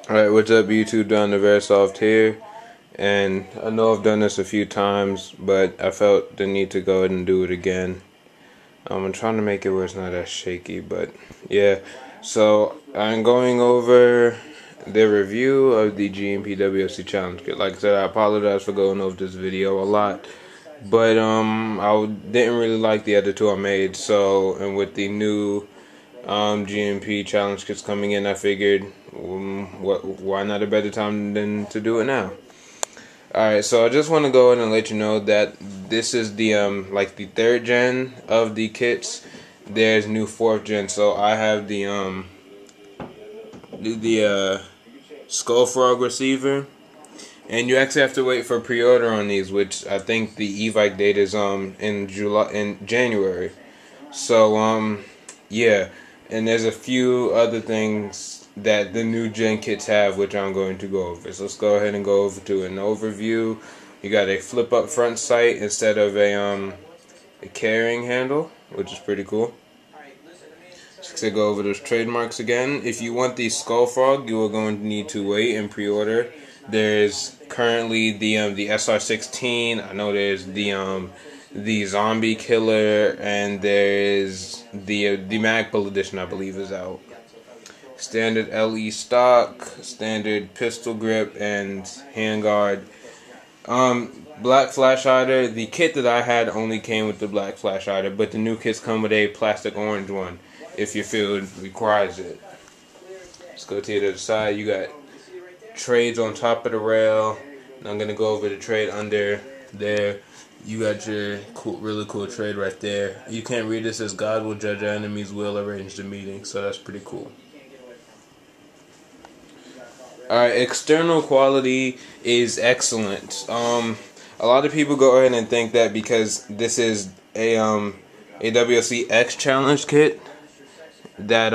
Alright, what's up YouTube, Don the Verisoft here, and I know I've done this a few times, but I felt the need to go ahead and do it again. I'm trying to make it where it's not as shaky, but yeah. So, I'm going over the review of the GMP WFC Challenge Kit. Like I said, I apologize for going over this video a lot, but I didn't really like the other two I made, so, and with the new GMP challenge kits coming in, I figured why not a better time than to do it now. Alright, so I just want to go ahead and let you know that this is the like the 3rd gen of the kits. There's new 4th gen, so I have the Skull Frog receiver, and you actually have to wait for pre-order on these, which I think the Evite date is in January. So yeah. And there's a few other things that the new gen kits have, which I'm going to go over. So let's go ahead and go over to an overview. You got a flip up front sight instead of a carrying handle, which is pretty cool. So go over those trademarks again. If you want the Skull Frog, you are going to need to wait and pre-order. There's currently the SR16. I know there's the Zombie Killer, and there's the Magpul edition, I believe, is out. Standard LE stock, standard pistol grip, and handguard. Black flash hider. The kit that I had only came with the black flash hider, but the new kits come with a plastic orange one if your field requires it. Let's go to the other side. You got trades on top of the rail. And I'm gonna go over the trade under there. You got your really cool trade right there. You can't read this as God will judge our enemies, will arrange the meeting, so that's pretty cool. Alright, external quality is excellent. A lot of people go ahead and think that because this is a WC-X challenge kit, that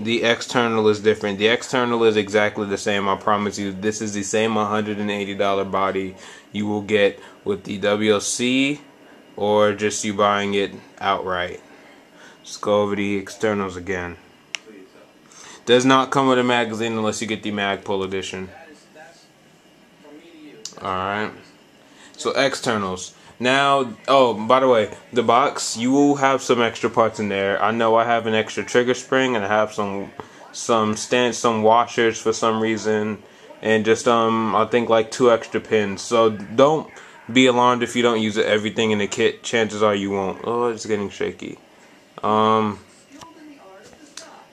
the external is different. The external is exactly the same, I promise you. This is the same $180 body you will get with the WC, or just you buying it outright. Let's go over the externals again. Does not come with a magazine unless you get the Magpul edition. Alright, so externals. Now, oh, by the way, the box, you will have some extra parts in there. I know I have an extra trigger spring, and I have some washers for some reason, and just I think like 2 extra pins. So don't be alarmed if you don't use everything in the kit. Chances are you won't. Oh, it's getting shaky.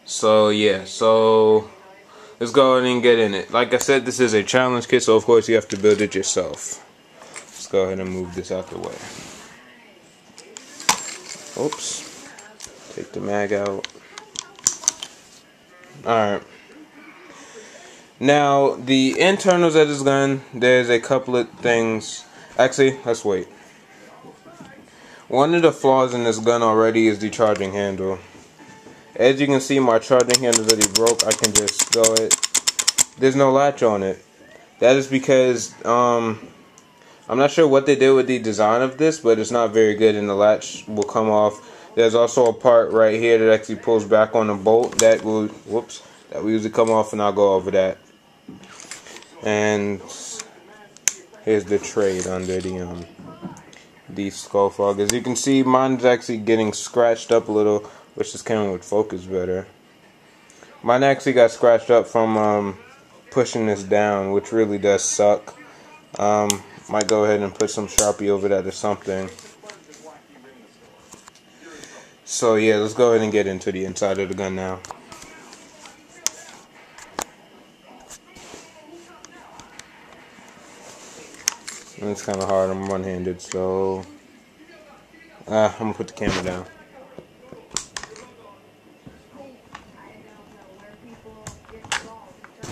So yeah, so let's go ahead and get in it. Like I said, this is a challenge kit, so of course you have to build it yourself. Let's go ahead and move this out the way. Oops. Take the mag out. Alright. Now, the internals of this gun, there's a couple of things. Actually, let's wait. One of the flaws in this gun already is the charging handle. As you can see, my charging handle is already broke. I can just go it. There's no latch on it. That is because, I'm not sure what they did with the design of this, but it's not very good, and the latch will come off. There's also a part right here that actually pulls back on the bolt that will, that will usually come off, and I'll go over that. And here's the trade under the Skull Frog. As you can see, mine's actually getting scratched up a little, which this camera would focus better. Mine actually got scratched up from pushing this down, which really does suck. Might go ahead and put some Sharpie over that or something. So yeah, let's go ahead and get into the inside of the gun now. And it's kind of hard, I'm one-handed, so I'm going to put the camera down.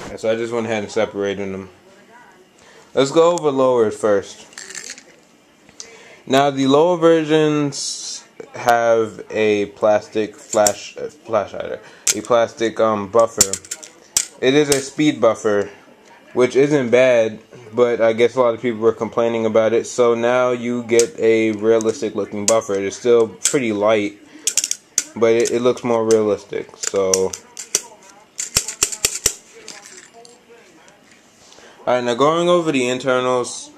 Okay, so I just went ahead and separated them. Let's go over lower first. Now the lower versions have a plastic flash hider, a plastic buffer. It is a speed buffer, which isn't bad, but I guess a lot of people were complaining about it. So now you get a realistic looking buffer. It is still pretty light, but it looks more realistic. So Alright, now going over the internals.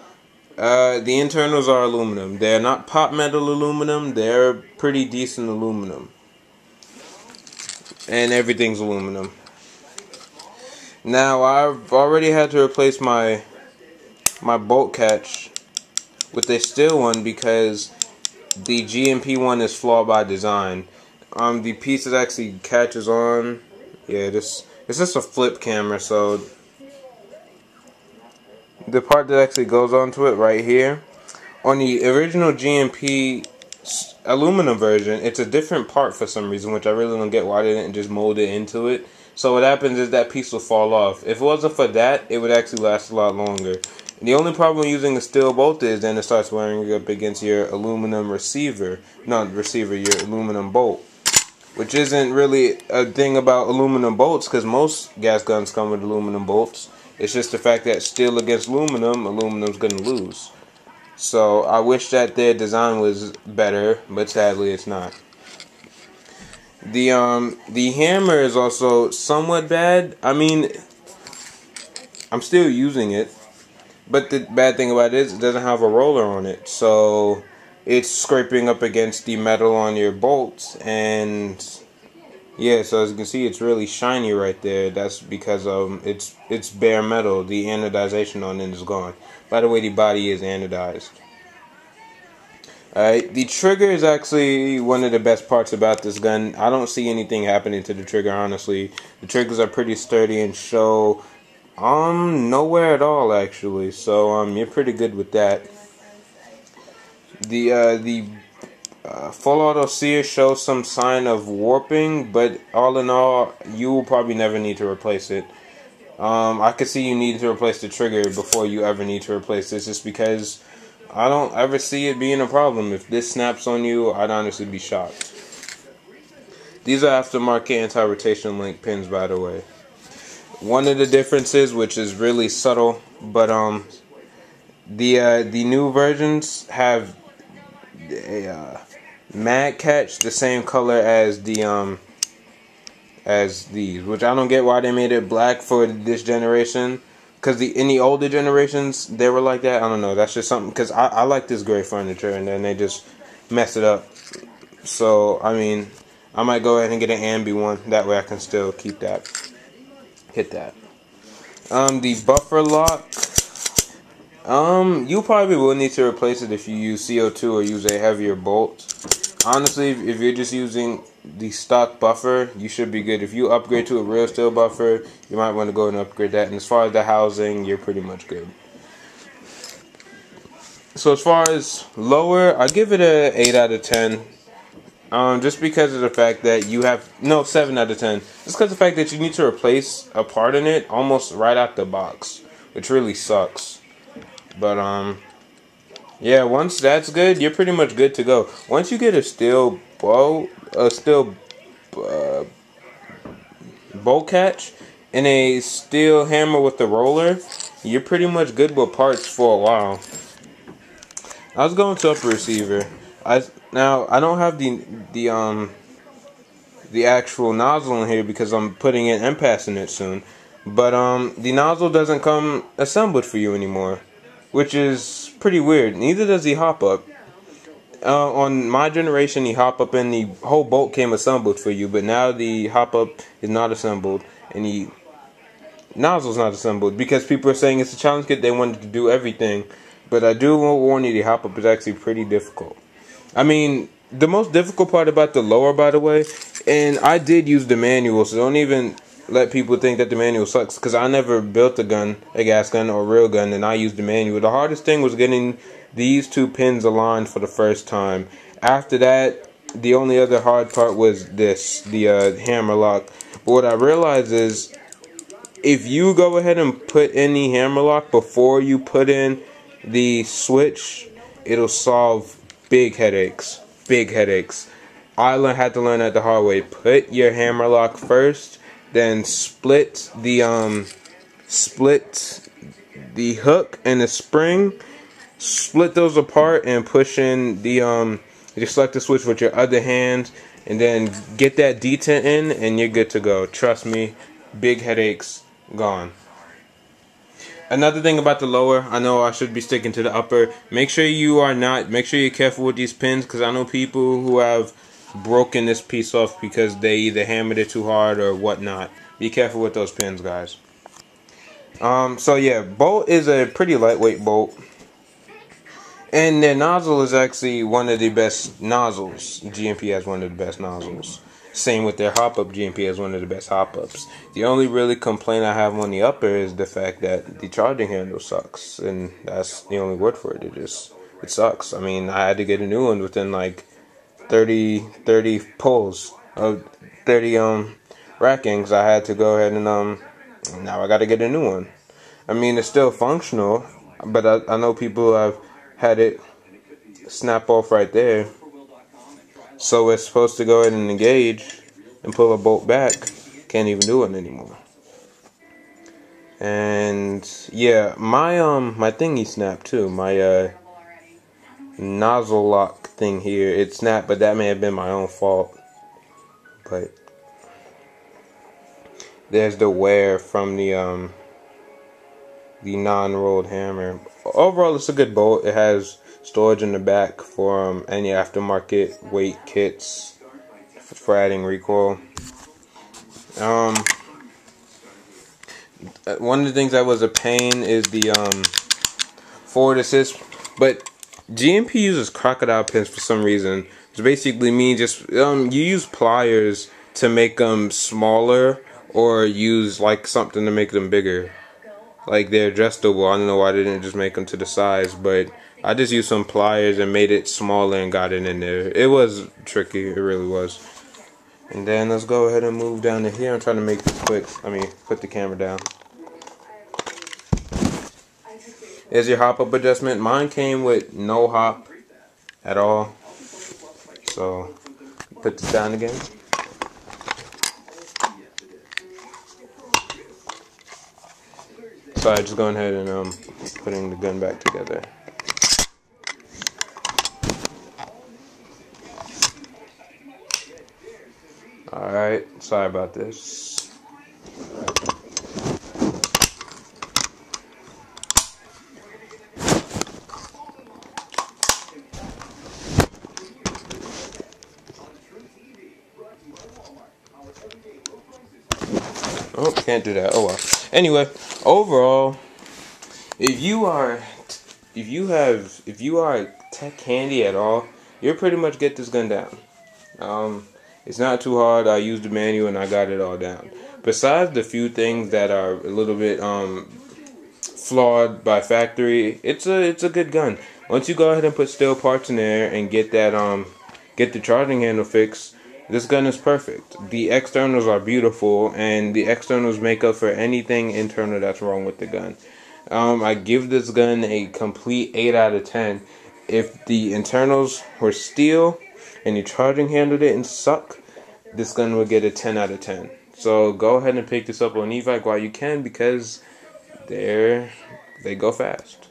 The internals are aluminum. They're not pot metal aluminum. They're pretty decent aluminum. And everything's aluminum. Now, I've already had to replace my bolt catch with a steel one because the GMP one is flawed by design. The piece that actually catches on, yeah, it's just a flip camera, so the part that actually goes onto it right here, on the original GMP aluminum version, it's a different part for some reason, which I really don't get why they didn't just mold it into it. So what happens is that piece will fall off. If it wasn't for that, it would actually last a lot longer. The only problem using a steel bolt is then it starts wearing up against your aluminum receiver. Not receiver, your aluminum bolt. Which isn't really a thing about aluminum bolts, because most gas guns come with aluminum bolts. It's just the fact that steel against aluminum, aluminum's going to lose. So I wish that their design was better, but sadly it's not. The hammer is also somewhat bad. I mean, I'm still using it, but the bad thing about it is it doesn't have a roller on it, so it's scraping up against the metal on your bolts, and yeah, so as you can see, it's really shiny right there. That's because it's bare metal. The anodization on it is gone. By the way, the body is anodized. Alright, the trigger is actually one of the best parts about this gun. I don't see anything happening to the trigger, honestly. The triggers are pretty sturdy and show nowhere at all, actually. So you're pretty good with that. The full auto sear shows some sign of warping, but all in all, you will probably never need to replace it. I could see you need to replace the trigger before you ever need to replace this, just because I don't ever see it being a problem. If this snaps on you, I'd honestly be shocked. These are aftermarket anti-rotation link pins, by the way. One of the differences, which is really subtle, but the new versions have a mag catch the same color as the as these, which I don't get why they made it black for this generation. Because in the older generations, they were like that. I don't know. That's just something. Because I like this gray furniture, and then they just mess it up. So, I mean, I might go ahead and get an ambi one. That way I can still keep that. Hit that. The buffer lock. You probably will need to replace it if you use CO2 or use a heavier bolt. Honestly, if you're just using the stock buffer, you should be good. If you upgrade to a real steel buffer, you might want to go and upgrade that. And as far as the housing, you're pretty much good. So as far as lower, I give it a 8 out of 10. Just because of the fact that you have 7 out of 10. Just because of the fact that you need to replace a part in it almost right out the box, which really sucks. But yeah, once that's good, you're pretty much good to go. Once you get a steel bolt catch and a steel hammer with the roller, you're pretty much good with parts for a while. I was going to upper receiver. Now I don't have the actual nozzle in here because I'm putting it and passing it soon. But the nozzle doesn't come assembled for you anymore, which is pretty weird. Neither does the hop up. On my generation, the hop up and the whole bolt came assembled for you, but now the hop up is not assembled and the nozzle is not assembled because people are saying it's a challenge kit. They wanted to do everything, but I do warn you, the hop up is actually pretty difficult. I mean, the most difficult part about the lower, by the way, and I did use the manual, so don't even let people think that the manual sucks, because I never built a gas gun or a real gun, and I used the manual. The hardest thing was getting these two pins aligned for the first time. After that, the only other hard part was the hammer lock. But what I realized is, if you go ahead and put in the hammer lock before you put in the switch, it'll solve big headaches. Big headaches. I had to learn that the hard way. Put your hammer lock first, then split the hook and the spring. Split those apart and push in the you select the switch with your other hand, and then get that detent in, and you're good to go. Trust me, big headaches gone. Another thing about the lower, I know I should be sticking to the upper. Make sure you're careful with these pins, because I know people who have broken this piece off because they either hammered it too hard or whatnot. Be careful with those pins, guys. So yeah, bolt is a pretty lightweight bolt. And their nozzle is actually one of the best nozzles. GMP has one of the best nozzles. Same with their hop-up. GMP has one of the best hop-ups. The only really complaint I have on the upper is the fact that the charging handle sucks. And that's the only word for it. It sucks. I mean, I had to get a new one within like 30 pulls of 30 rackings. I had to go ahead and now I got to get a new one. I mean, it's still functional, but I know people have had it snap off right there. So it's supposed to go ahead and engage and pull a bolt back. Can't even do it anymore. And yeah, my thingy snapped too. My nozzle lock thing here, it snapped, but that may have been my own fault. But there's the wear from the non-rolled hammer. Overall, it's a good bolt. It has storage in the back for any aftermarket weight kits for adding recoil. One of the things that was a pain is the forward assist, but GMP uses crocodile pins for some reason. It's basically just you use pliers to make them smaller, or use like something to make them bigger. Like they're adjustable. I don't know why they didn't just make them to the size, but I just used some pliers and made it smaller and got it in there. It was tricky, it really was. And then let's go ahead and move down to here. I'm trying to make this quick. Put the camera down. There's your hop up adjustment. Mine came with no hop at all. So put this down again. So I just going ahead and putting the gun back together. Alright, sorry about this. Oh, can't do that. Oh well. Anyway, overall, if you are tech handy at all, you'll pretty much get this gun down. It's not too hard. I used the manual and I got it all down. Besides the few things that are a little bit flawed by factory, it's a good gun. Once you go ahead and put steel parts in there and get the charging handle fixed, this gun is perfect. The externals are beautiful, and the externals make up for anything internal that's wrong with the gun. I give this gun a complete 8 out of 10. If the internals were steel and the charging handle didn't suck, this gun would get a 10 out of 10. So go ahead and pick this up on eVac while you can, because they go fast.